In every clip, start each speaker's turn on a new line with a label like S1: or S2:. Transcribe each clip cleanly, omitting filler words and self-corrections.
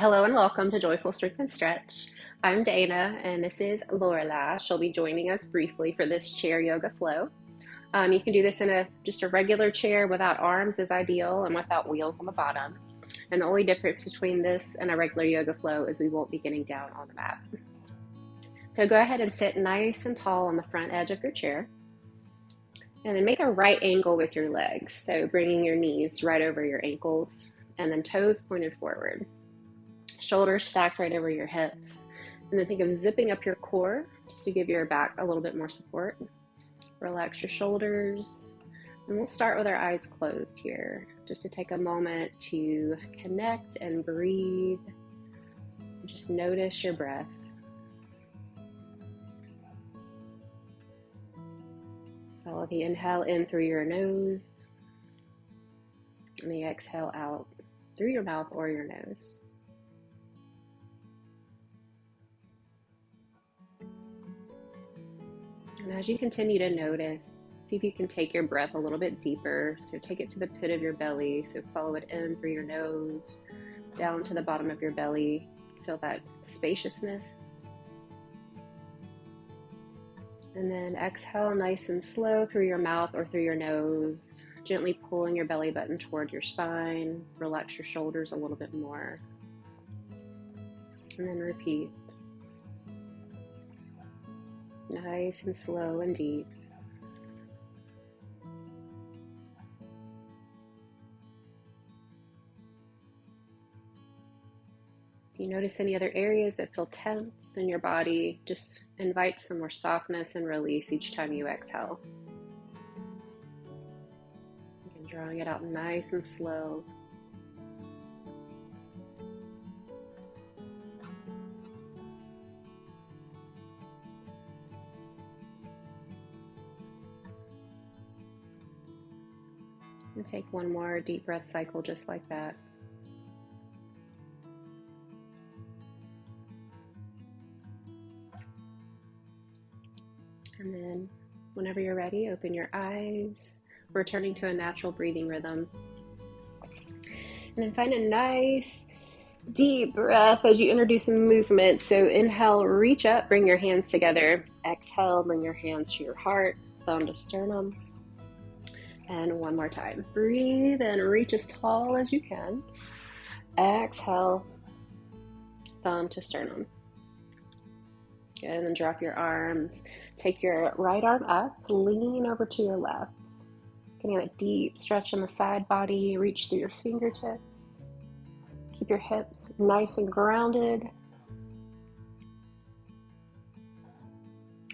S1: Hello and welcome to Joyful Strength and Stretch. I'm Dana and this is Lorelai. She'll be joining us briefly for this chair yoga flow. You can do this in just a regular chair without arms is ideal and without wheels on the bottom. And the only difference between this and a regular yoga flow is we won't be getting down on the mat. So go ahead and sit nice and tall on the front edge of your chair. And then make a right angle with your legs. So bringing your knees right over your ankles and then toes pointed forward. Shoulders stacked right over your hips. And then think of zipping up your core just to give your back a little bit more support. Relax your shoulders. And we'll start with our eyes closed here, just to take a moment to connect and breathe. Just notice your breath. Follow the inhale in through your nose and the exhale out through your mouth or your nose. And as you continue to notice, see if you can take your breath a little bit deeper. So take it to the pit of your belly. So follow it in through your nose, down to the bottom of your belly. Feel that spaciousness. And then exhale nice and slow through your mouth or through your nose, gently pulling your belly button toward your spine. Relax your shoulders a little bit more. And then repeat. Nice and slow and deep. If you notice any other areas that feel tense in your body, just invite some more softness and release each time you exhale. Again, drawing it out nice and slow. And take one more deep breath cycle just like that. And then whenever you're ready, open your eyes, returning to a natural breathing rhythm. And then find a nice deep breath as you introduce some movement. So inhale, reach up, bring your hands together. Exhale, bring your hands to your heart, thumb to sternum. And one more time. Breathe and reach as tall as you can. Exhale, thumb to sternum. Good, and then drop your arms. Take your right arm up, lean over to your left. Getting a deep stretch in the side body, reach through your fingertips. Keep your hips nice and grounded.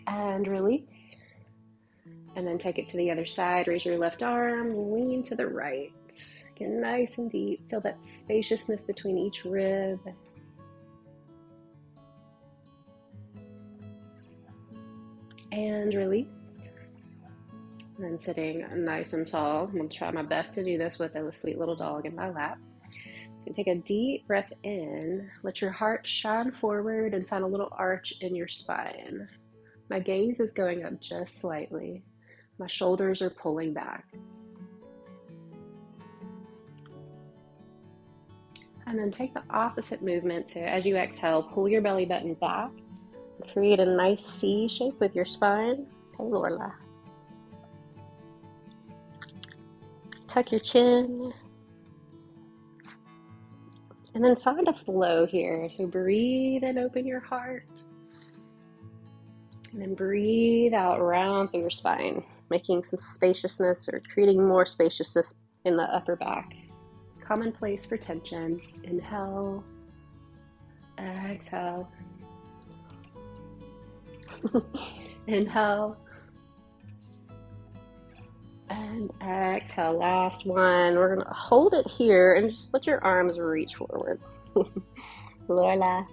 S1: And release. And then take it to the other side. Raise your left arm, lean to the right. Get nice and deep. Feel that spaciousness between each rib. And release. And then sitting nice and tall. I'm going to try my best to do this with a sweet little dog in my lap. So take a deep breath in. Let your heart shine forward and find a little arch in your spine. My gaze is going up just slightly. My shoulders are pulling back. And then take the opposite movement. So as you exhale, pull your belly button back. Create a nice C shape with your spine. Hey, Lorelai. Tuck your chin. And then find a flow here. So breathe and open your heart. And then breathe out, round through your spine, making some spaciousness or creating more spaciousness in the upper back. Common place for tension. Inhale, exhale. Inhale and exhale. Last one. We're going to hold it here and just let your arms reach forward. Lorelai.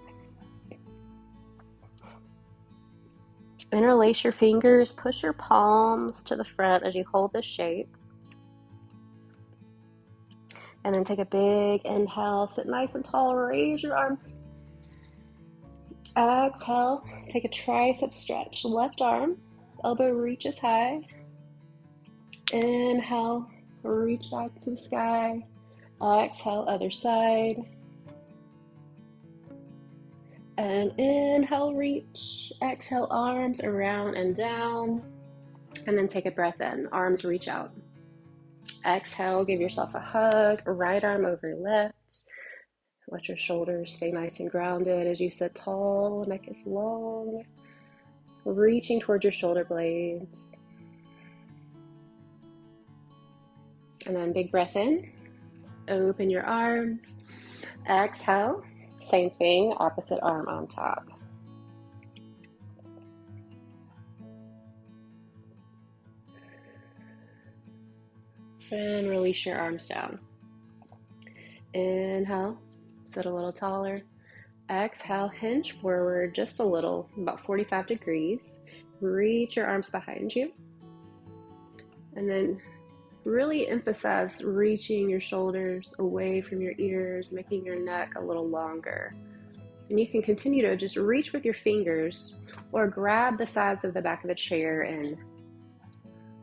S1: Interlace your fingers, push your palms to the front as you hold this shape. And then take a big inhale, sit nice and tall, raise your arms. Exhale, take a tricep stretch, left arm, elbow reaches high. Inhale, reach back to the sky. Exhale, other side. And inhale, reach. Exhale, arms around and down. And then take a breath in, arms reach out. Exhale, give yourself a hug, right arm over left. Let your shoulders stay nice and grounded as you sit tall, neck is long. Reaching towards your shoulder blades. And then big breath in, open your arms. Exhale, same thing, opposite arm on top. And release your arms down. Inhale, sit a little taller. Exhale, hinge forward just a little, about 45 degrees. Reach your arms behind you. And then really emphasize reaching your shoulders away from your ears, making your neck a little longer. And you can continue to just reach with your fingers or grab the sides of the back of the chair and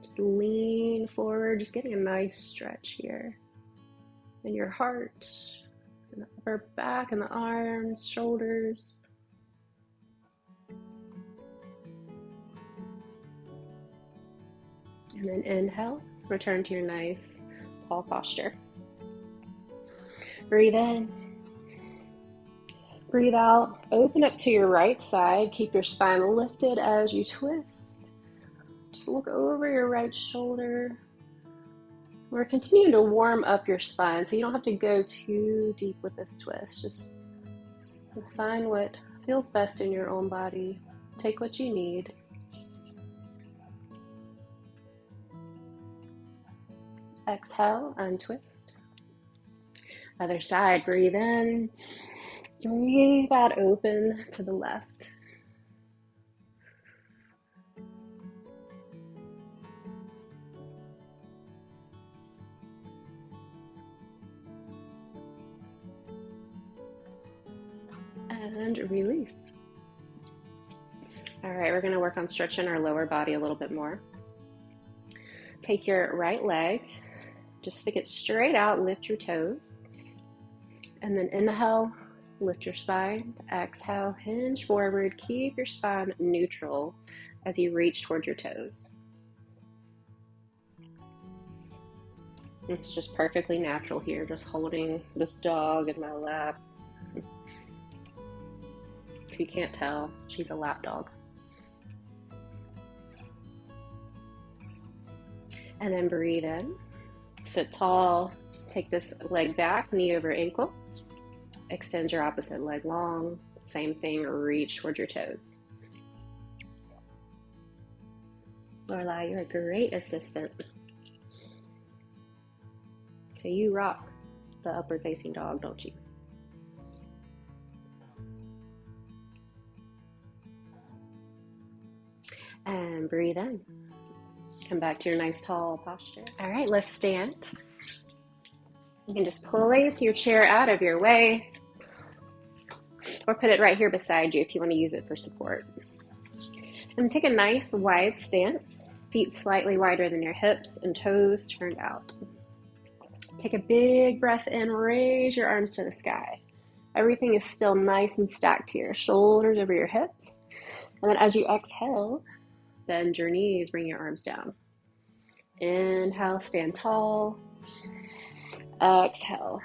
S1: just lean forward, just getting a nice stretch here. In your heart, and the upper back, and the arms, shoulders. And then inhale, return to your nice tall posture. Breathe in. Breathe out. Open up to your right side. Keep your spine lifted as you twist. Just look over your right shoulder. We're continuing to warm up your spine, so you don't have to go too deep with this twist. Just find what feels best in your own body. Take what you need. Exhale, untwist. Other side, breathe in. Breathe out, open to the left. And release. All right, we're going to work on stretching our lower body a little bit more. Take your right leg, just stick it straight out, lift your toes. And then inhale, lift your spine. Exhale, hinge forward. Keep your spine neutral as you reach towards your toes. It's just perfectly natural here, just holding this dog in my lap. If you can't tell, she's a lap dog. And then breathe in, sit tall, take this leg back, knee over ankle, extend your opposite leg long, same thing, reach towards your toes. Lorelai, you're a great assistant. So you rock the upward facing dog, don't you? And breathe in. Come back to your nice tall posture. All right, let's stand. You can just place your chair out of your way or put it right here beside you if you want to use it for support. And take a nice wide stance, feet slightly wider than your hips and toes turned out. Take a big breath in, raise your arms to the sky. Everything is still nice and stacked here, shoulders over your hips. And then as you exhale, bend your knees, bring your arms down. Inhale, stand tall. Exhale.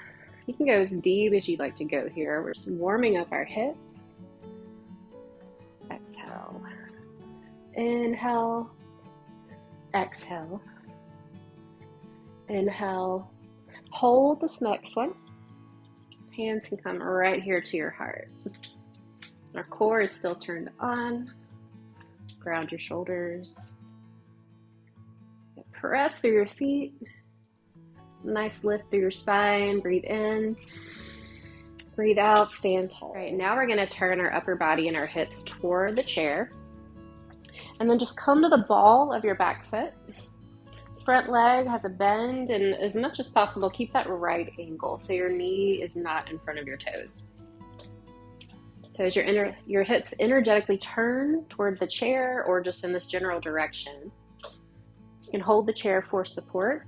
S1: You can go as deep as you'd like to go here. We're just warming up our hips. Exhale. Inhale. Exhale. Inhale. Hold this next one. Hands can come right here to your heart. Our core is still turned on. Ground your shoulders. Press through your feet. Nice lift through your spine. Breathe in. Breathe out. Stand tall. All right, now we're going to turn our upper body and our hips toward the chair. And then just come to the ball of your back foot. Front leg has a bend, and as much as possible, keep that right angle so your knee is not in front of your toes. So as your hips energetically turn toward the chair or just in this general direction, you can hold the chair for support,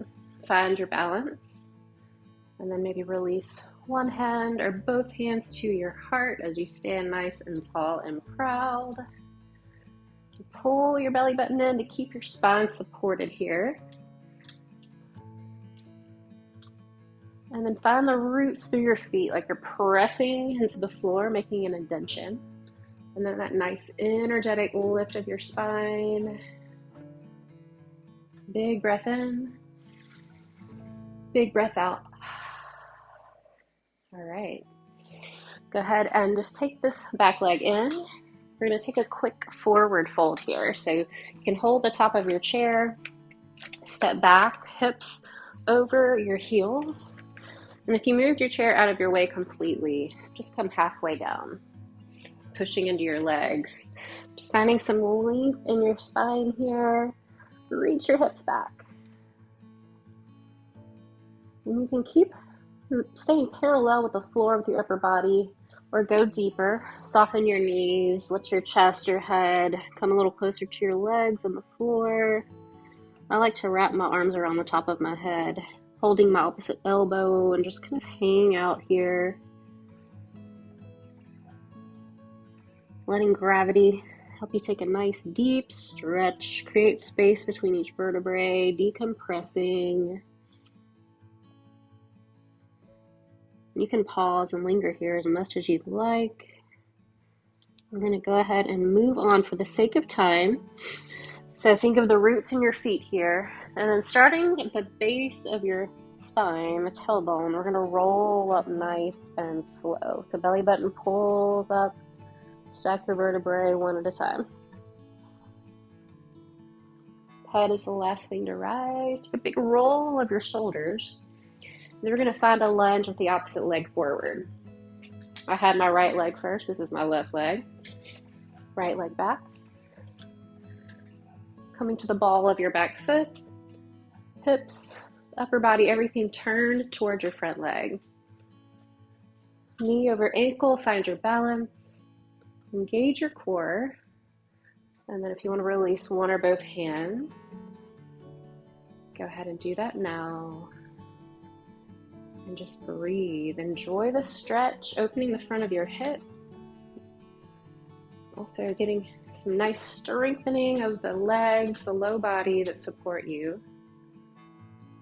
S1: find your balance, and then maybe release one hand or both hands to your heart as you stand nice and tall and proud. Pull your belly button in to keep your spine supported here. And then find the roots through your feet, like you're pressing into the floor, making an indentation. And then that nice energetic lift of your spine. Big breath in. Big breath out. All right. Go ahead and just take this back leg in. We're going to take a quick forward fold here. So you can hold the top of your chair, step back, hips over your heels. And if you moved your chair out of your way completely, just come halfway down, pushing into your legs. Just finding some length in your spine here. Reach your hips back. And you can keep staying parallel with the floor with your upper body, or go deeper. Soften your knees, lift your chest, your head, come a little closer to your legs on the floor. I like to wrap my arms around the top of my head, holding my opposite elbow and just kind of hang out here. Letting gravity help you take a nice deep stretch, create space between each vertebrae, decompressing. You can pause and linger here as much as you'd like. We're going to go ahead and move on for the sake of time. So think of the roots in your feet here, and then starting at the base of your spine, the tailbone, we're going to roll up nice and slow. So belly button pulls up, stack your vertebrae one at a time. Head is the last thing to rise. Take a big roll of your shoulders. Then we're going to find a lunge with the opposite leg forward. I had my right leg first. This is my left leg. Right leg back. Coming to the ball of your back foot. Hips, upper body, everything turned towards your front leg. Knee over ankle, find your balance. Engage your core. And then if you want to release one or both hands, go ahead and do that now. And just breathe. Enjoy the stretch, opening the front of your hip. Also getting some nice strengthening of the legs, the low body that support you.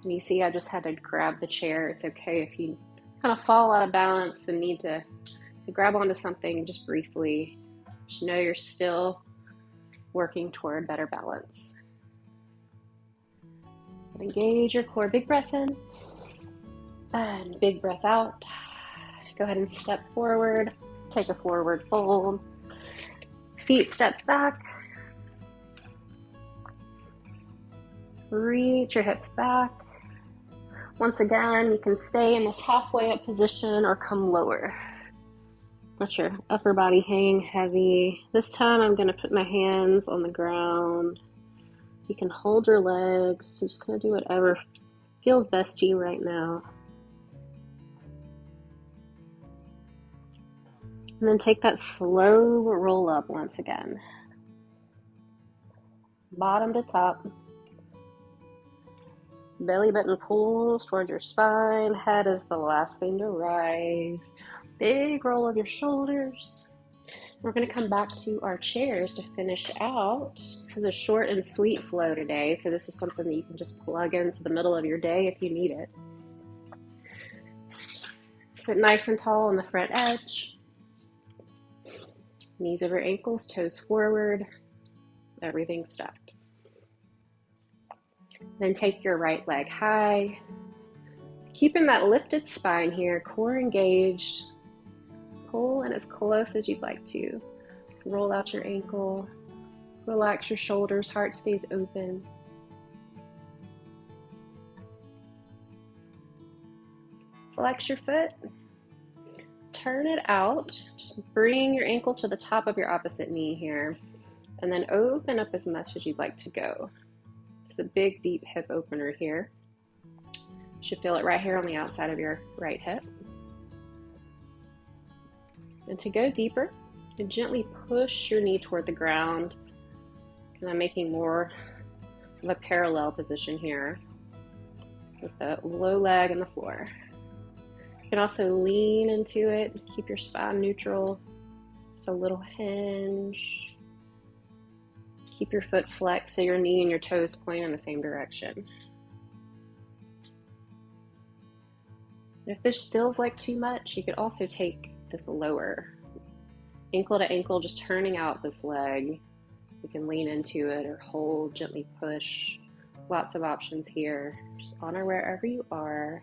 S1: And you see I just had to grab the chair. It's okay if you kind of fall out of balance and need to grab onto something just briefly. Just know you're still working toward better balance. Engage your core. Big breath in. And big breath out. Go ahead and step forward. Take a forward fold. Feet step back. Reach your hips back. Once again, you can stay in this halfway up position or come lower. Let your upper body hang heavy. This time I'm going to put my hands on the ground. You can hold your legs. Just kind of do whatever feels best to you right now. And then take that slow roll up once again. Bottom to top. Belly button pulls towards your spine. Head is the last thing to rise. Big roll of your shoulders. We're going to come back to our chairs to finish out. This is a short and sweet flow today, so this is something that you can just plug into the middle of your day if you need it. Sit nice and tall on the front edge. Knees over ankles, toes forward, everything stacked. Then take your right leg high. Keeping that lifted spine here, core engaged. Pull in as close as you'd like to. Roll out your ankle. Relax your shoulders, heart stays open. Flex your foot. Turn it out. Just bring your ankle to the top of your opposite knee here. And then open up as much as you'd like to go. It's a big, deep hip opener here. You should feel it right here on the outside of your right hip. And to go deeper, you gently push your knee toward the ground. And I'm making more of a parallel position here with the low leg on the floor. You can also lean into it, keep your spine neutral. So a little hinge. Keep your foot flexed so your knee and your toes point in the same direction. If this feels like too much, you could also take this lower. Ankle to ankle, just turning out this leg. You can lean into it or hold, gently push. Lots of options here. Just honor wherever you are.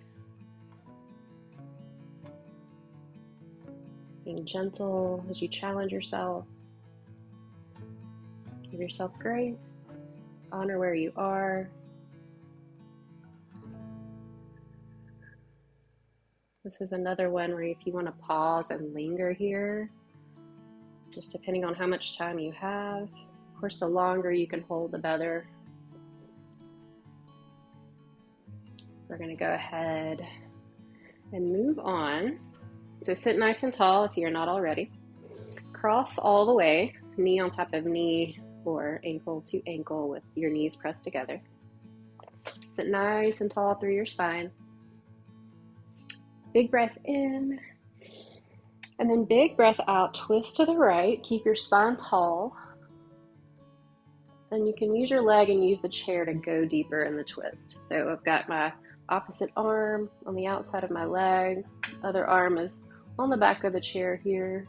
S1: Being gentle as you challenge yourself. Give yourself grace. Honor where you are. This is another one where if you want to pause and linger here, just depending on how much time you have. Of course, the longer you can hold, the better. We're going to go ahead and move on. So sit nice and tall if you're not already. Cross all the way, knee on top of knee or ankle to ankle with your knees pressed together. Sit nice and tall through your spine. Big breath in, and then big breath out, twist to the right, keep your spine tall, and you can use your leg and use the chair to go deeper in the twist. So I've got my opposite arm on the outside of my leg, other arm is on the back of the chair here.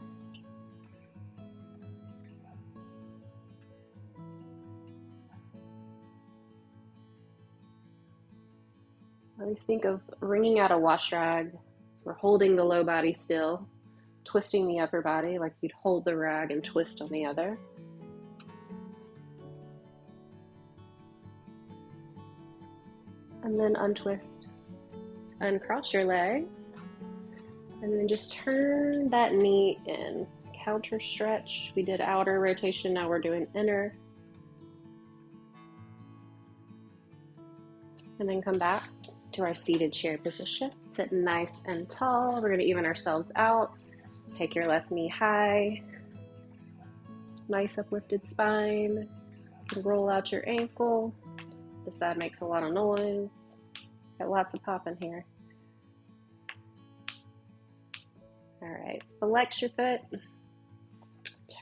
S1: I always think of wringing out a wash rag. We're holding the low body still, twisting the upper body like you'd hold the rag and twist on the other. And then untwist, uncross your leg, and then just turn that knee in. Counter stretch. We did outer rotation, now we're doing inner. And then come back to our seated chair position. Sit nice and tall. We're going to even ourselves out. Take your left knee high. Nice uplifted spine. Roll out your ankle. This side makes a lot of noise. Got lots of pop in here. All right, flex your foot.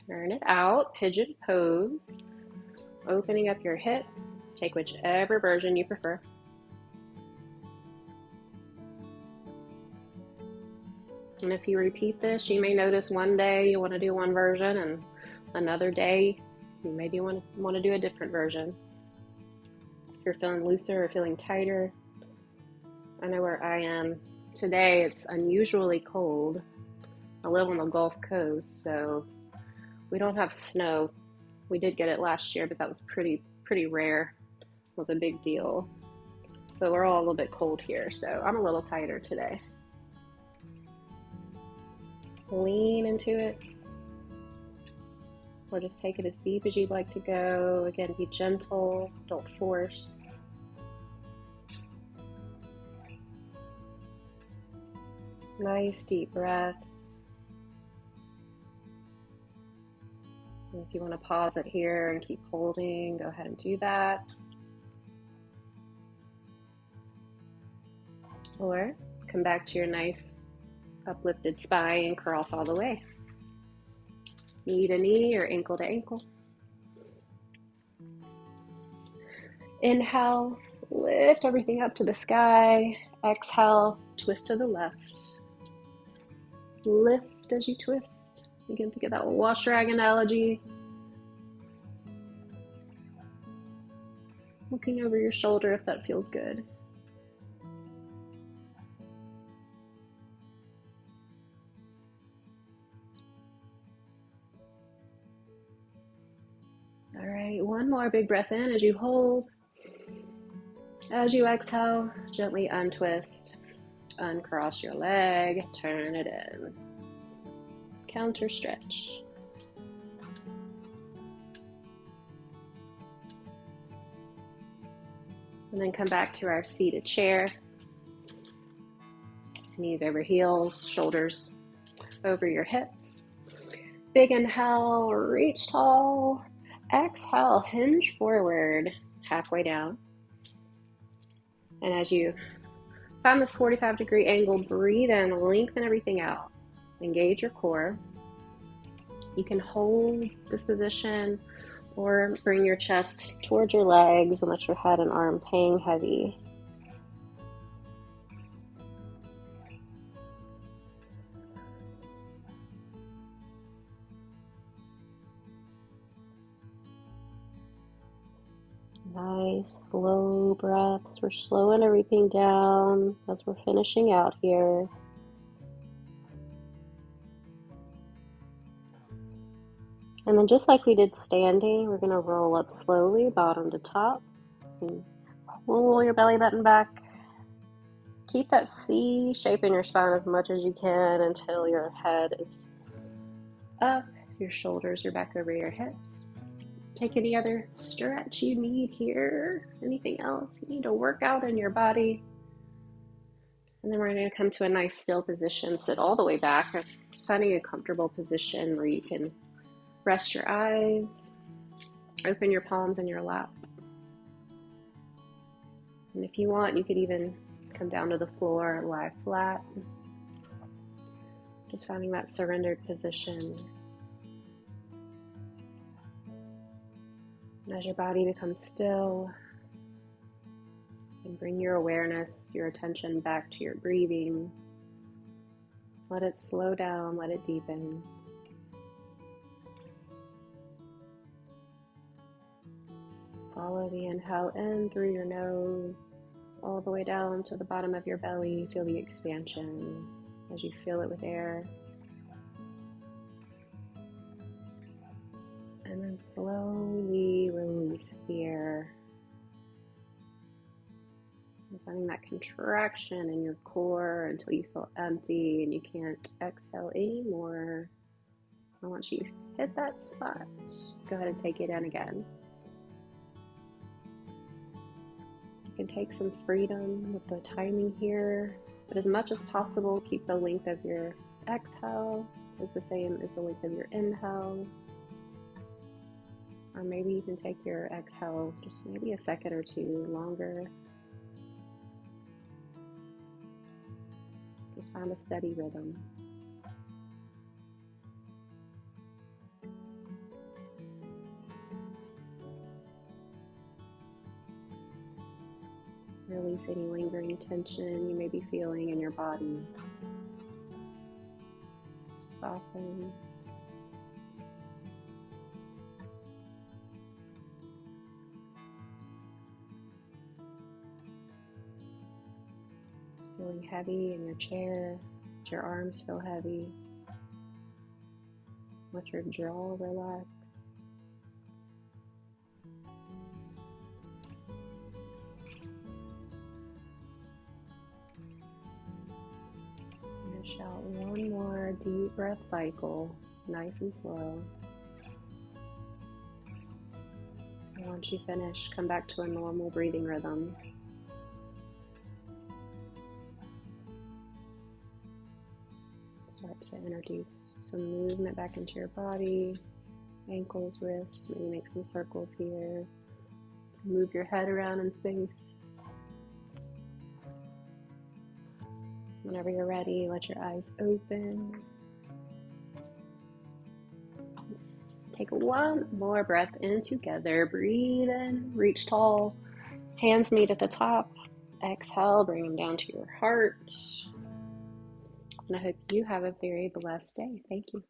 S1: Turn it out, pigeon pose. Opening up your hip. Take whichever version you prefer. And if you repeat this, you may notice one day you want to do one version and another day you maybe want to do a different version. If you're feeling looser or feeling tighter, I know where I am. Today it's unusually cold. I live on the Gulf Coast, so we don't have snow. We did get it last year, but that was pretty rare. It was a big deal. But we're all a little bit cold here, so I'm a little tighter today. Lean into it, or just take it as deep as you'd like to go. Again, be gentle, don't force. Nice deep breaths. And if you want to pause it here and keep holding, go ahead and do that. Or come back to your nice uplifted spine, cross all the way. Knee to knee or ankle to ankle. Inhale, lift everything up to the sky. Exhale, twist to the left. Lift as you twist. You can think of that wash rag analogy. Looking over your shoulder if that feels good. All right, one more big breath in as you hold. As you exhale, gently untwist, uncross your leg, turn it in. Counter stretch. And then come back to our seated chair. Knees over heels, shoulders over your hips. Big inhale, reach tall. Exhale, hinge forward, halfway down. And as you Find this 45-degree angle, breathe in, lengthen everything out. Engage your core. You can hold this position or bring your chest towards your legs and let your head and arms hang heavy. Nice, slow breaths. We're slowing everything down as we're finishing out here. And then just like we did standing, we're going to roll up slowly, bottom to top. And pull your belly button back. Keep that C shape in your spine as much as you can until your head is up, your shoulders are back over your hips. Take any other stretch you need here. Anything else you need to work out in your body. And then we're going to come to a nice still position. Sit all the way back. Just finding a comfortable position where you can rest your eyes, open your palms in your lap. And if you want, you could even come down to the floor, lie flat. Just finding that surrendered position. And as your body becomes still, and bring your awareness, your attention back to your breathing. Let it slow down, let it deepen. Follow the inhale in through your nose, all the way down to the bottom of your belly. Feel the expansion as you fill it with air. And then slowly release the air. You're finding that contraction in your core until you feel empty and you can't exhale anymore. I want you to hit that spot. Go ahead and take it in again. You can take some freedom with the timing here, but as much as possible, keep the length of your exhale is the same as the length of your inhale. Or maybe you can take your exhale just maybe a second or two longer. Just find a steady rhythm. Release any lingering tension you may be feeling in your body. Soften. Feeling heavy in your chair. Let your arms feel heavy. Let your jaw relax. Finish out one more deep breath cycle, nice and slow. And once you finish, come back to a normal breathing rhythm. Start to introduce some movement back into your body, ankles, wrists, maybe make some circles here. Move your head around in space. Whenever you're ready, let your eyes open. Let's take one more breath in together. Breathe in, reach tall, hands meet at the top. Exhale, bring them down to your heart. And I hope you have a very blessed day. Thank you.